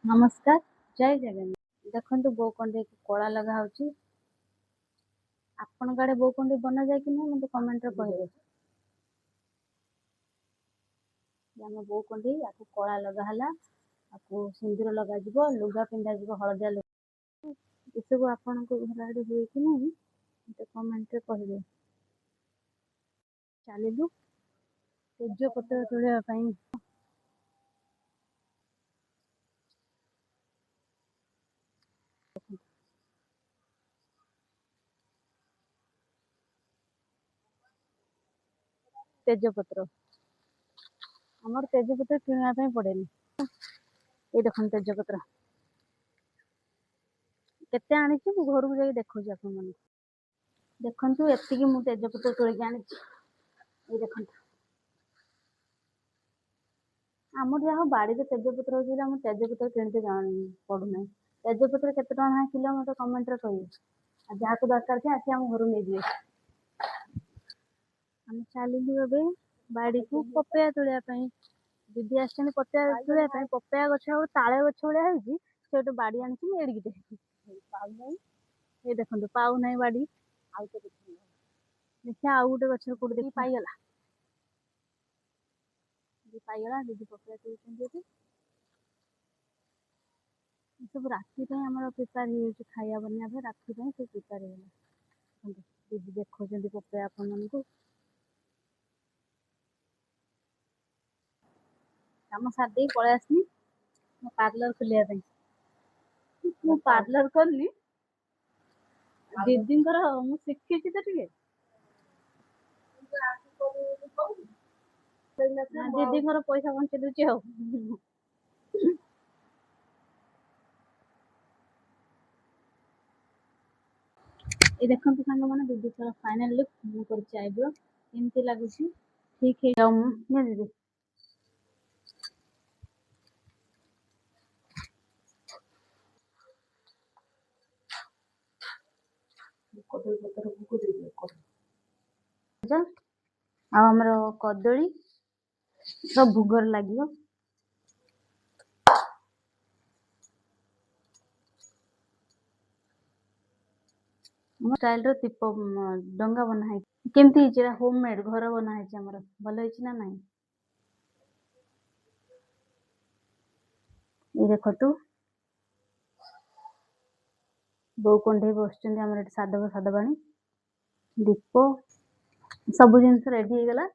नमस्कार जय जगन्नाथ देखो बो कंडे कला लगा होची आपण गाड़े बो कंडे बना जाए कि नहीं मत कमेंट रे कहबे हम बो कंडे याको कला लगा हला आपको सिंदूर लगा जीवो लुगा पिंडा जीवो हळदिया लुगा ए सब आपण को घर आडे होई कि नहीं मत कमेंट रे कहबे चलिलु तेज पत्र तोड़िया पई तेज पत्र हमर तेज पत्र किणा पई पड़ेनी ए देखन तेज पत्र केते आनी छी घर को जाई देखो छी आपन मन देखंतु एत्ती की मु तेज पत्र तोड़ के आनी छी ए देखंतु आमर जहाँ बाड़ी तेजपत्र अच्छे आम तेजपत्र किणते पड़ूना तेजपत्र केते टका किलो मत कमेंट रे कहिए जहाँ को दरकार थे आसी आम घर नहीं जाए आम चलू ए बाड़ी को पपया तोड़ापी दीदी आसने पपया तोड़ापी पपया गछ ताले गछ भाया से गोटे बाड़ी आनी एड़िके ये देखो पाऊ ना बाड़ी देखिए आउ गोटे गछ कौट देखी पाईगला पाईगला दीदी पपया तोड़ सब राति आम प्रिपेयर हो खाया बना राति सब प्रिपेयर हो दीदी देखो पपया आपण मान को कम सारी पलि आसनी मो पार्लर खोलिया मु पार्लर करनी दीदी मु शिखी तो टे दीदी पैसा बंचे दूची ये देखो सांग मैंने दीदी फाइनल लुक मु कर आईब्रो केमती लगुच ठीक है दीदी आमर कदली सब भोगर लगे स्टाइल दीप डंगा बना केमती होममेड घर बना भल ना ना ये देख तू बो कंडे बस साधव साधवाणी दीप सब जिन रेडी हो गला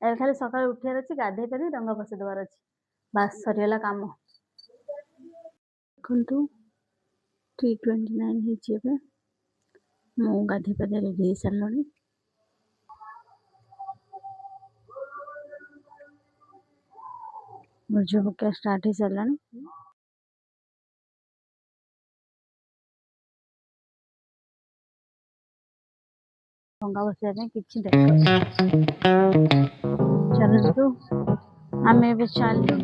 खाली सकाल उठार अच्छे गाधे पाधे डंगा बसई देवार अच्छे बास सरीगला काम देखु 3:29 मु गाधे पाधे रेडी हो सारे मुझे पक्का स्टार्ट हो सारा डंगा बसवा कि चलू आम ए चलू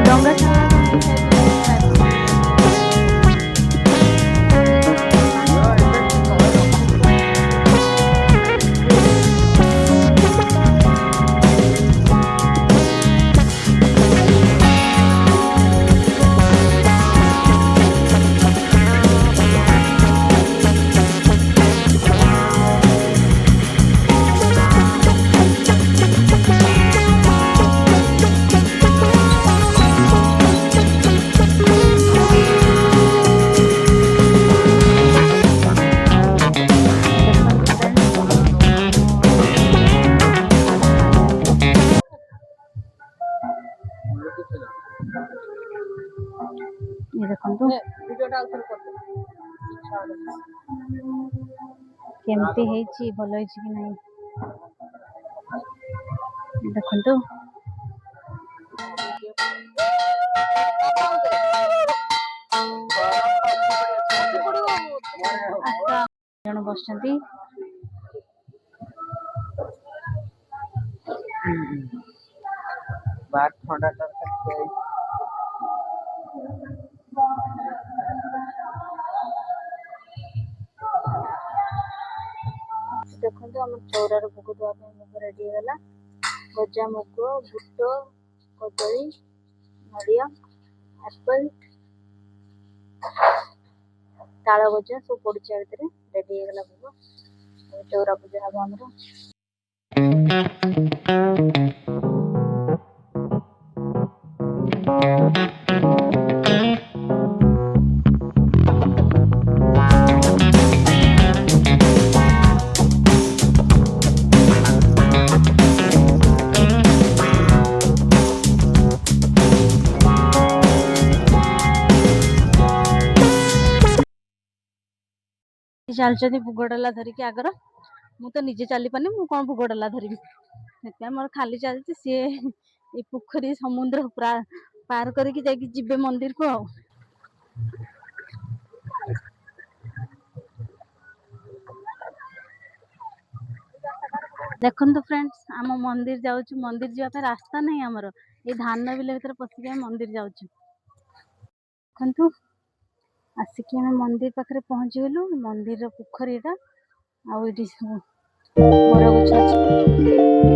डंगा देखो केमती है भल है कि नहीं देखो जन बस बाहर ठंडा करके देखो आम चौरार भोग देवाई मुग रेडी होगा गजा मुग बुट कदली नड़िया एप्पल ताल गजा सब पड़ा भितर रेडी होगा भोग चौरा पूजा हम आमर चलती भोग डाला धरिकी आगर मु तो निजे चली पानी मु कौन भोग डाला धरबी से मोर खाली चलती सी ये पोखरी समुद्र पार करके जाकि जीवे मंदिर को देखो फ्रेंड्स आम मंदिर जाऊँ मंदिर जावाई रास्ता नहीं आमर ये धान बिल भर पशिक मंदिर जाऊँ देखु आसिक आम मंदिर पाखे पहुँची गलु मंदिर पोखरीटा आठ बर गछ अच्छी